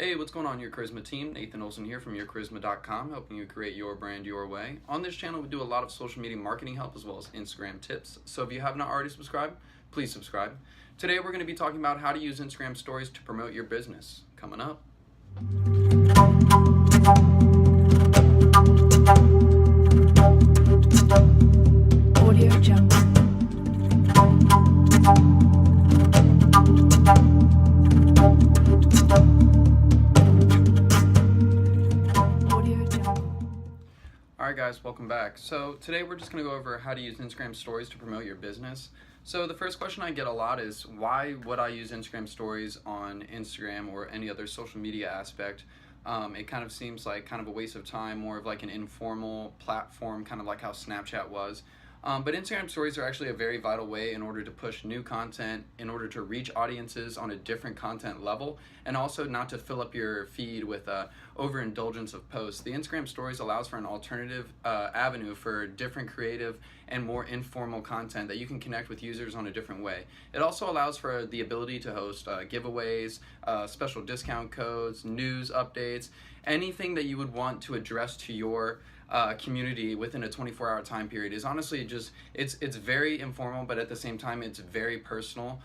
Hey, what's going on, your Charisma team? Nathan Olson here from yourcharisma.com, helping you create your brand your way. On this channel, we do a lot of social media marketing help as well as Instagram tips. So if you have not already subscribed, please subscribe. Today, we're going to be talking about how to use Instagram stories to promote your business. Coming up. Audio Jungle. Audio Jungle. Alright guys, welcome back. So today we're just going to go over how to use Instagram stories to promote your business. So the first question I get a lot is, why would I use Instagram stories on Instagram or any other social media aspect? It kind of seems like kind of a waste of time, more of like an informal platform, kind of like how Snapchat was. But Instagram stories are actually a very vital way in order to push new content, in order to reach audiences on a different content level, and also not to fill up your feed with overindulgence of posts. The Instagram stories allows for an alternative avenue for different creative and more informal content that you can connect with users on a different way. It also allows for the ability to host giveaways, special discount codes, news updates, anything that you would want to address to your community within a 24-hour time period. Is honestly just, it's very informal, but at the same time it's very personal,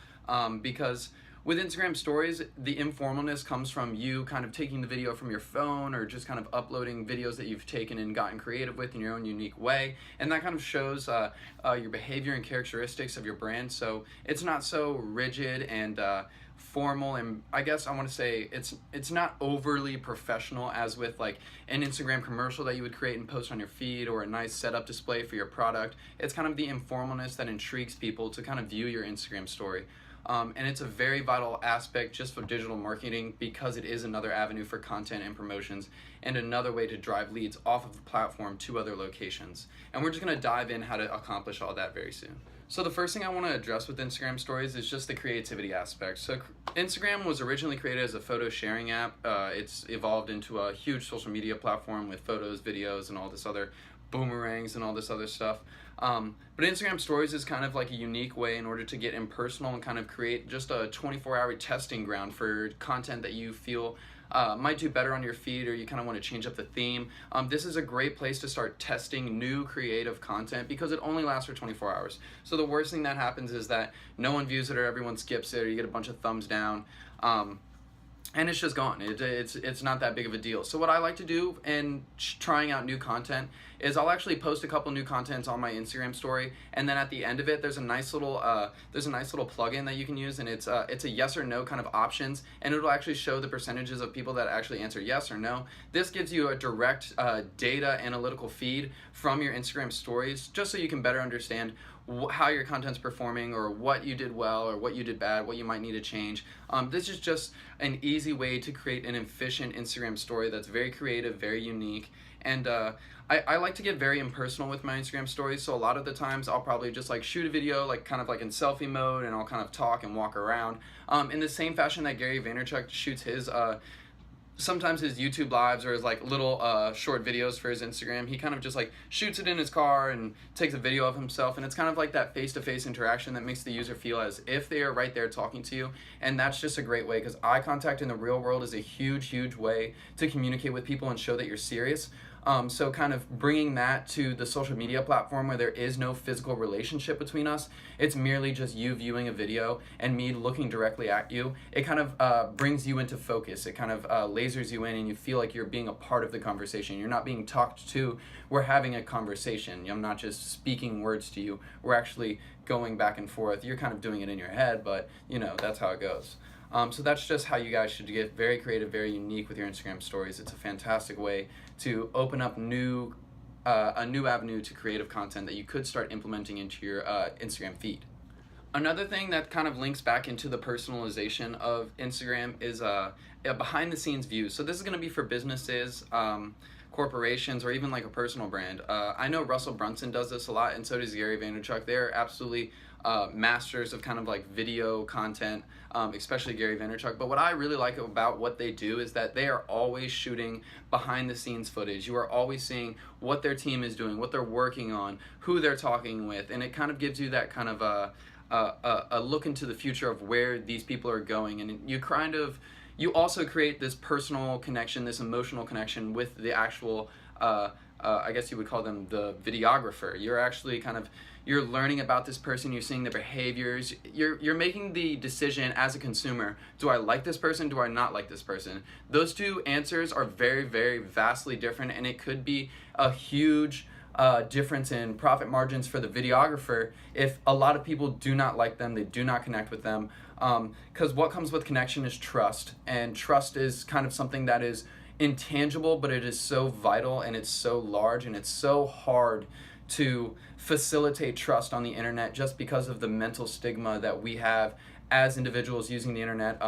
because with Instagram stories, the informalness comes from you kind of taking the video from your phone or just kind of uploading videos that you've taken and gotten creative with in your own unique way, and that kind of shows your behavior and characteristics of your brand. So it's not so rigid and formal, and I guess I want to say it's not overly professional as with like an Instagram commercial that you would create and post on your feed, or a nice setup display for your product. It's kind of the informalness that intrigues people to kind of view your Instagram story. And it's a very vital aspect just for digital marketing, because it is another avenue for content and promotions and another way to drive leads off of the platform to other locations. And we're just going to dive in how to accomplish all that very soon. So the first thing I want to address with Instagram stories is just the creativity aspect. So Instagram was originally created as a photo sharing app. It's evolved into a huge social media platform with photos, videos, and all this other boomerangs and all this other stuff. But Instagram stories is kind of like a unique way in order to get impersonal and kind of create just a 24-hour testing ground for content that you feel might do better on your feed, or you kind of want to change up the theme. This is a great place to start testing new creative content, because it only lasts for 24 hours. So the worst thing that happens is that no one views it, or everyone skips it, or you get a bunch of thumbs down. And it's just gone. It's not that big of a deal. So what I like to do in trying out new content is I'll actually post a couple new contents on my Instagram story, and then at the end of it, there's a nice little plugin that you can use, and it's a yes or no kind of options, and it'll actually show the percentages of people that actually answer yes or no. This gives you a direct data analytical feed from your Instagram stories, just so you can better understand how your content's performing, or what you did well or what you did bad, what you might need to change. This is just an easy way to create an efficient Instagram story that's very creative, very unique, and I like to get very impersonal with my Instagram stories. So a lot of the times I'll probably just like shoot a video like kind of like in selfie mode, and I'll kind of talk and walk around in the same fashion that Gary Vaynerchuk shoots his sometimes his YouTube lives, or his like little short videos for his Instagram. He kind of just like shoots it in his car and takes a video of himself, and it's kind of like that face-to-face interaction that makes the user feel as if they are right there talking to you. And that's just a great way, because eye contact in the real world is a huge way to communicate with people and show that you're serious. So kind of bringing that to the social media platform where there is no physical relationship between us, it's merely just you viewing a video and me looking directly at you. It kind of brings you into focus. It kind of lasers you in, and you feel like you're being a part of the conversation. You're not being talked to. We're having a conversation. I'm not just speaking words to you. We're actually going back and forth. You're kind of doing it in your head, but you know, that's how it goes. So that's just how you guys should get very creative, very unique with your Instagram stories. It's a fantastic way to open up a new avenue to creative content that you could start implementing into your Instagram feed. Another thing that kind of links back into the personalization of Instagram is a behind the scenes view. So this is going to be for businesses, corporations, or even like a personal brand. I know Russell Brunson does this a lot, and so does Gary Vaynerchuk. They're absolutely masters of kind of like video content, especially Gary Vaynerchuk. But what I really like about what they do is that they are always shooting behind the scenes footage. You are always seeing what their team is doing, what they're working on, who they're talking with, and it kind of gives you that kind of a look into the future of where these people are going, and you kind of you also create this personal connection, this emotional connection with the actual, I guess you would call them the videographer. You're actually you're learning about this person, you're seeing their behaviors, you're making the decision as a consumer, do I like this person, do I not like this person? Those two answers are very, very vastly different, and it could be a huge difference in profit margins for the videographer if a lot of people do not like them, they do not connect with them, because what comes with connection is trust, and trust is kind of something that is intangible, but it is so vital, and it's so large, and it's so hard to facilitate trust on the internet just because of the mental stigma that we have as individuals using the internet.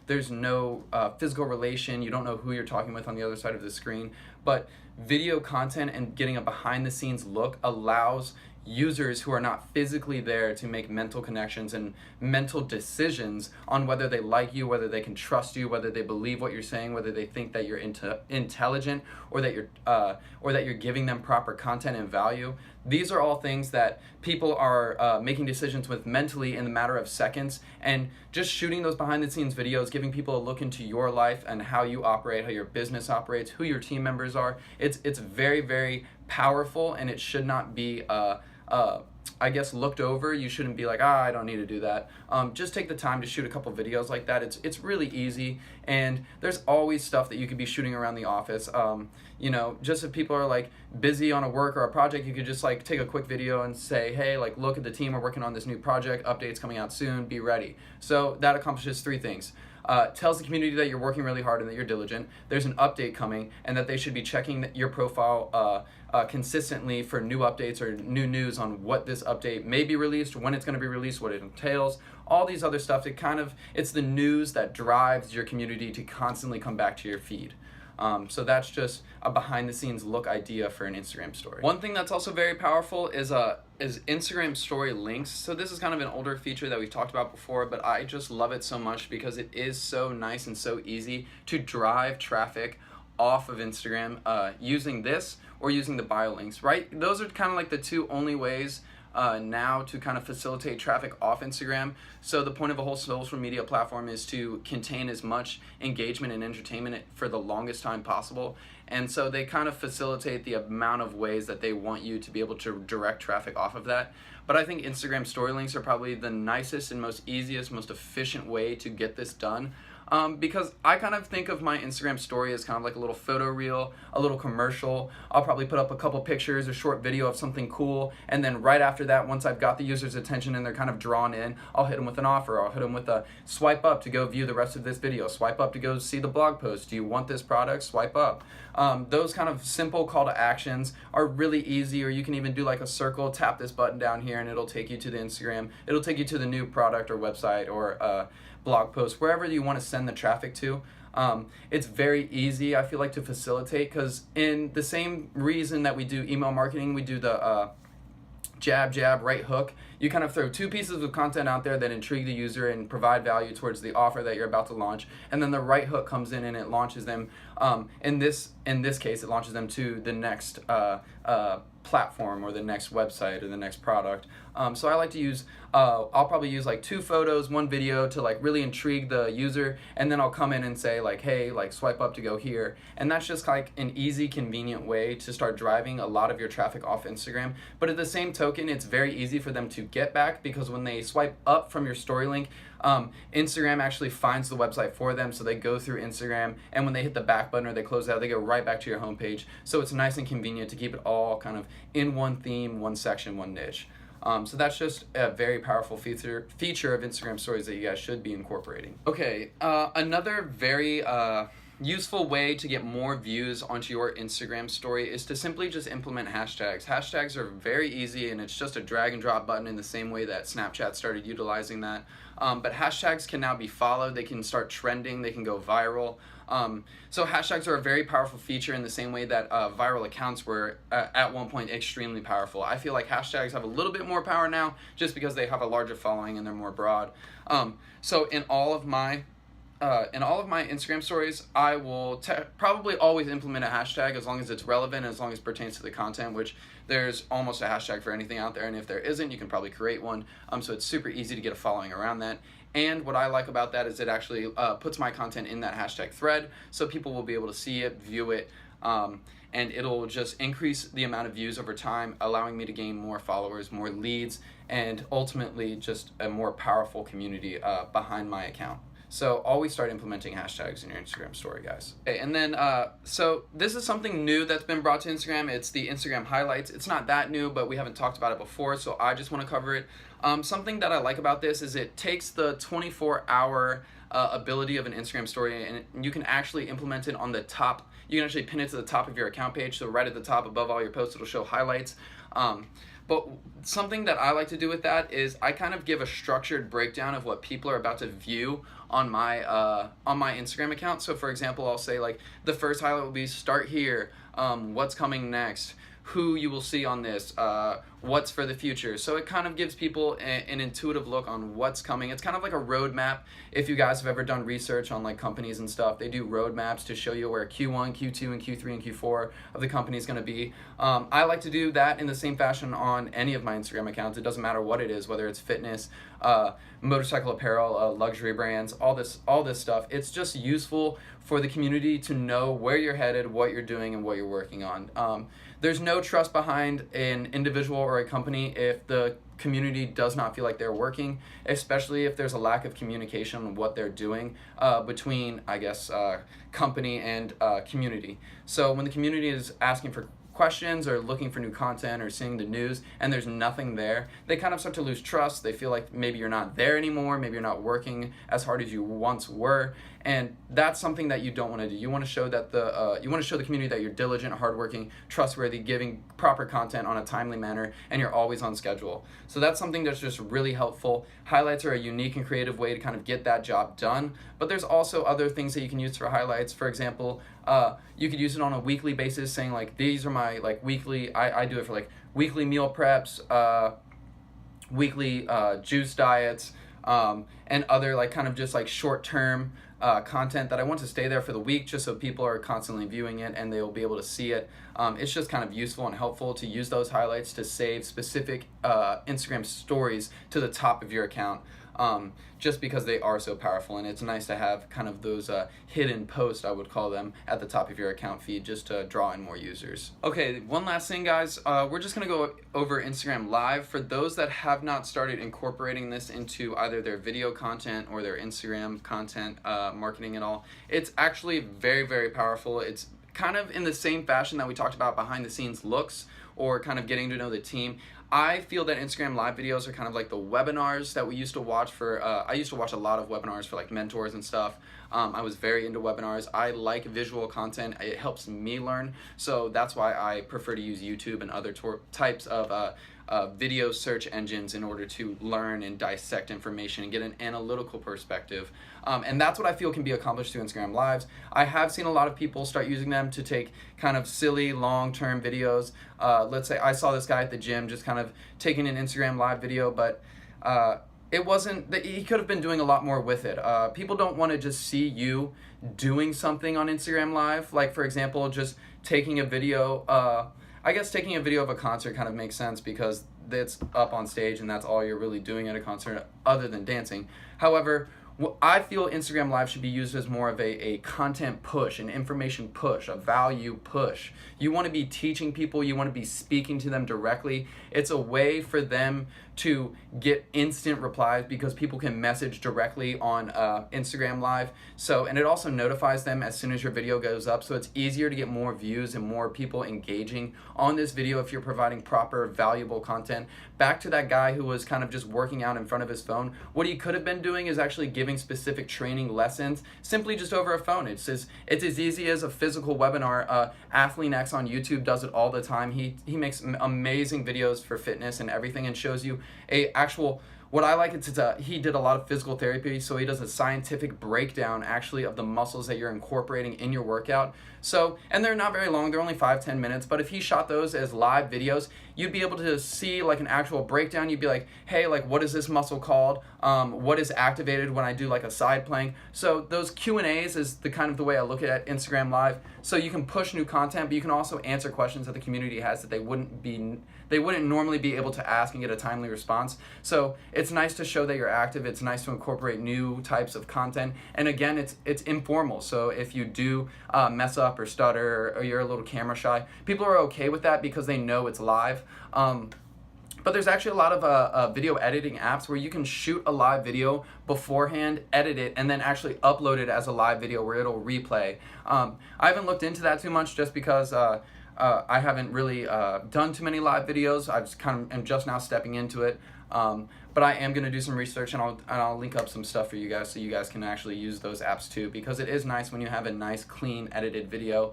There's no physical relation. You don't know who you're talking with on the other side of the screen, but video content and getting a behind the scenes look allows users who are not physically there to make mental connections and mental decisions on whether they like you, whether they can trust you, whether they believe what you're saying, whether they think that you're intelligent, or that you're giving them proper content and value. These are all things that people are making decisions with mentally in the matter of seconds, and just shooting those behind the scenes videos, giving people a look into your life and how you operate, how your business operates, who your team members are. It's very, very powerful, and it should not be I guess looked over. You shouldn't be like, I don't need to do that. Just take the time to shoot a couple videos like that. It's really easy, and there's always stuff that you could be shooting around the office. Just if people are like busy on a work or a project, you could just like take a quick video and say, hey, like look at the team, we're working on this new project, updates coming out soon, be ready. So that accomplishes three things. Tells the community that you're working really hard and that you're diligent. There's an update coming, and that they should be checking your profile consistently for new updates or new news on what this update may be released, when it's going to be released, what it entails, all these other stuff. It's the news that drives your community to constantly come back to your feed. So that's just a behind the scenes look idea for an Instagram story. One thing that's also very powerful is Instagram story links. So this is kind of an older feature that we've talked about before, but I just love it so much because it is so nice and so easy to drive traffic off of Instagram using this or using the bio links, right? Those are kind of like the two only ways now to kind of facilitate traffic off Instagram. So the point of a whole social media platform is to contain as much engagement and entertainment for the longest time possible. And so they kind of facilitate the amount of ways that they want you to be able to direct traffic off of that. But I think Instagram story links are probably the nicest and most easiest, most efficient way to get this done. Because I kind of think of my Instagram story as kind of like a little photo reel, a little commercial. I'll probably put up a couple pictures, a short video of something cool, and then right after that, once I've got the user's attention and they're kind of drawn in, I'll hit them with an offer. I'll hit them with a swipe up to go view the rest of this video, swipe up to go see the blog post. Do you want this product? Swipe up. Those kind of simple call to actions are really easy, or you can even do like a circle, tap this button down here, and it'll take you to the Instagram. It'll take you to the new product or website or blog post, wherever you want to send the traffic to. It's very easy, I feel like, to facilitate, because in the same reason that we do email marketing, we do the jab, right hook. You kind of throw two pieces of content out there that intrigue the user and provide value towards the offer that you're about to launch, and then the right hook comes in and it launches them. In this case, it launches them to the next platform or the next website or the next product. So I like to use, I'll probably use like 2 photos, 1 video to like really intrigue the user, and then I'll come in and say like, hey, like swipe up to go here. And that's just like an easy, convenient way to start driving a lot of your traffic off Instagram. But at the same token, it's very easy for them to get back, because when they swipe up from your story link, Instagram actually finds the website for them, so they go through Instagram, and when they hit the back button or they close out, they go right back to your homepage. So it's nice and convenient to keep it all kind of in one theme, one section, one niche. So that's just a very powerful feature of Instagram stories that you guys should be incorporating. Okay, another very useful way to get more views onto your Instagram story is to simply just implement hashtags. Hashtags are very easy, and it's just a drag and drop button in the same way that Snapchat started utilizing that. But hashtags can now be followed, they can start trending, they can go viral. So hashtags are a very powerful feature in the same way that viral accounts were at one point extremely powerful. I feel like hashtags have a little bit more power now just because they have a larger following and they're more broad. So in all of my in all of my Instagram stories, I will probably always implement a hashtag as long as it's relevant and as long as it pertains to the content, which there's almost a hashtag for anything out there. And if there isn't, you can probably create one. So it's super easy to get a following around that. And what I like about that is it actually puts my content in that hashtag thread, so people will be able to see it, view it, and it'll just increase the amount of views over time, allowing me to gain more followers, more leads, and ultimately just a more powerful community behind my account. So always start implementing hashtags in your Instagram story, guys. Okay, and then, so this is something new that's been brought to Instagram. It's the Instagram highlights. It's not that new, but we haven't talked about it before, so I just want to cover it. Something that I like about this is it takes the 24-hour ability of an Instagram story, and you can actually implement it on the top. You can actually pin it to the top of your account page, so right at the top above all your posts, it'll show highlights. But something that I like to do with that is I kind of give a structured breakdown of what people are about to view on my Instagram account. So for example, I'll say like the first highlight will be start here, what's coming next, who you will see on this, what's for the future. So it kind of gives people an intuitive look on what's coming. It's kind of like a roadmap. If you guys have ever done research on like companies and stuff, they do roadmaps to show you where Q1, Q2, and Q3 and Q4 of the company is going to be. I like to do that in the same fashion on any of my Instagram accounts. It doesn't matter what it is, whether it's fitness, motorcycle apparel, luxury brands, all this stuff. It's just useful for the community to know where you're headed, what you're doing, and what you're working on. There's no trust behind an individual or a company if the community does not feel like they're working, especially if there's a lack of communication on what they're doing between, I guess, company and community. So when the community is asking for questions or looking for new content or seeing the news and there's nothing there, they kind of start to lose trust. They feel like maybe you're not there anymore, maybe you're not working as hard as you once were, and that's something that you don't want to do. You want to show that the community that you're diligent, hardworking, trustworthy, giving proper content on a timely manner, and you're always on schedule. So that's something that's just really helpful. Highlights are a unique and creative way to kind of get that job done, but there's also other things that you can use for highlights. For example, you could use it on a weekly basis, saying like these are my like weekly, I do it for like weekly meal preps, weekly juice diets, and other like kind of just like short-term content that I want to stay there for the week, just so people are constantly viewing it and they will be able to see it. It's just kind of useful and helpful to use those highlights to save specific Instagram stories to the top of your account, just because they are so powerful, and it's nice to have kind of those hidden posts, I would call them, at the top of your account feed just to draw in more users. Okay, one last thing, guys. We're just going to go over Instagram Live. For those that have not started incorporating this into either their video content or their Instagram content marketing at all, it's actually very, very powerful. It's kind of in the same fashion that we talked about behind the scenes looks or kind of getting to know the team. I feel that Instagram Live videos are kind of like the webinars that we used to watch for, I used to watch a lot of webinars for like mentors and stuff. I was very into webinars. I like visual content. It helps me learn. So that's why I prefer to use YouTube and other types of video search engines in order to learn and dissect information and get an analytical perspective. And that's what I feel can be accomplished through Instagram Lives. I have seen a lot of people start using them to take kind of silly long-term videos. Let's say I saw this guy at the gym just kind of taking an Instagram Live video, but it wasn't, he could have been doing a lot more with it. People don't want to just see you doing something on Instagram Live. Like, for example, just taking a video, I guess taking a video of a concert kind of makes sense because it's up on stage and that's all you're really doing at a concert other than dancing. However, I feel Instagram Live should be used as more of a content push, an information push, a value push. You want to be teaching people, you want to be speaking to them directly. It's a way for them to get instant replies because people can message directly on Instagram Live. So, and it also notifies them as soon as your video goes up, so it's easier to get more views and more people engaging on this video if you're providing proper, valuable content. Back to that guy who was kind of just working out in front of his phone, what he could have been doing is actually giving specific training lessons simply just over a phone. It's as easy as a physical webinar. Athlean on YouTube does it all the time. He makes amazing videos for fitness and everything and shows you a actual, what I like, he did a lot of physical therapy, so he does a scientific breakdown actually of the muscles that you're incorporating in your workout. So, and they're not very long, they're only 5-10 minutes, but if he shot those as live videos, you'd be able to see like an actual breakdown. You'd be like, hey, like what is this muscle called? what is activated when I do like a side playing. So those Q&As is the kind of the way I look at Instagram Live. So you can push new content, but you can also answer questions that the community has that they wouldn't normally be able to ask and get a timely response. So it's nice to show that you're active. It's nice to incorporate new types of content. And again, it's informal. So if you do mess up or stutter or you're a little camera shy, people are okay with that because they know it's live. But there's actually a lot of video editing apps where you can shoot a live video beforehand, edit it, and then actually upload it as a live video where it'll replay. I haven't looked into that too much just because I haven't really done too many live videos. I'm just now stepping into it. But I am going to do some research, and I'll link up some stuff for you guys so you guys can actually use those apps too, because it is nice when you have a nice, clean, edited video.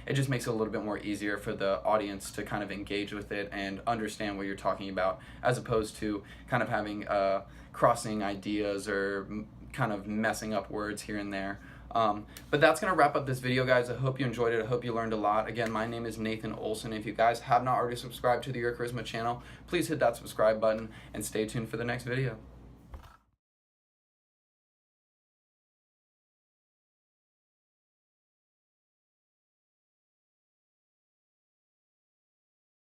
It just makes it a little bit more easier for the audience to kind of engage with it and understand what you're talking about, as opposed to kind of having crossing ideas or kind of messing up words here and there. But that's going to wrap up this video, guys. I hope you enjoyed it. I hope you learned a lot. Again, my name is Nathan Olson. If you guys have not already subscribed to the Your Charisma channel, please hit that subscribe button and stay tuned for the next video.